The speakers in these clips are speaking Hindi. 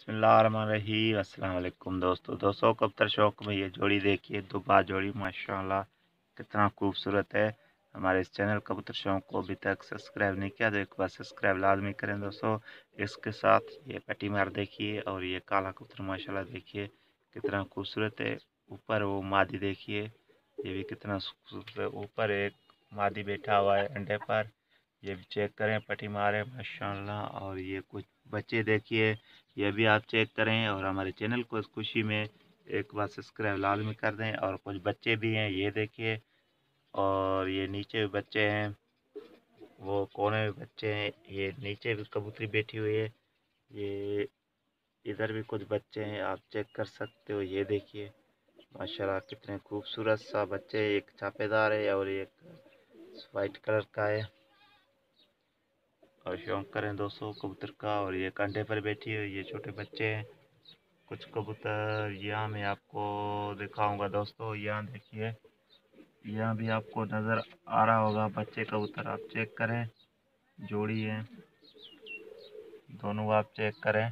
बिस्मिल्लाहिर्रहमानिर्रहीम। अस्सलाम वालेकुम दोस्तों कबूतर शौक में ये जोड़ी देखिए, दुबा जोड़ी माशाल्लाह कितना खूबसूरत है। हमारे इस चैनल कबूतर शौक को अभी तक सब्सक्राइब नहीं किया तो एक बार सब्सक्राइब लाजमी करें दोस्तों। इसके साथ ये पट्टी मार देखिए और ये काला कबूतर माशाल्लाह देखिए कितना खूबसूरत है। ऊपर वो मादी देखिए, ये भी कितना खूबसूरत है। ऊपर एक मादी बैठा हुआ है अंडे पर, ये भी चेक करें, पट्टी मारे माशाल्लाह। और ये कुछ बच्चे देखिए, ये भी आप चेक करें और हमारे चैनल को इस खुशी में एक बार सब्सक्राइब लाजमी कर दें। और कुछ बच्चे भी हैं, ये देखिए, और ये नीचे भी बच्चे हैं, वो कोने में बच्चे हैं, ये नीचे भी कबूतरी बैठी हुई है, ये इधर भी कुछ बच्चे हैं, आप चेक कर सकते हो। ये देखिए माशाल्लाह कितने खूबसूरत सा बच्चे, एक छापेदार है और एक वाइट कलर का है। और शौक करें दोस्तों कबूतर का। और ये कंधे पर बैठी हुई ये छोटे बच्चे हैं। कुछ कबूतर यहाँ मैं आपको दिखाऊंगा दोस्तों, यहाँ देखिए, यहाँ भी आपको नज़र आ रहा होगा बच्चे कबूतर, आप चेक करें, जोड़ी है, दोनों आप चेक करें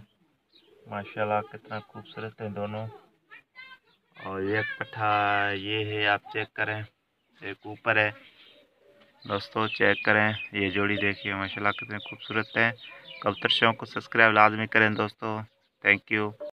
माशाल्लाह कितना खूबसूरत है दोनों। और एक पट्ठा ये है, आप चेक करें, एक ऊपर है दोस्तों, चेक करें, ये जोड़ी देखिए माशाल्लाह कितने खूबसूरत है। कबूतर शौक को सब्सक्राइब लाजमी करें दोस्तों। Thank you.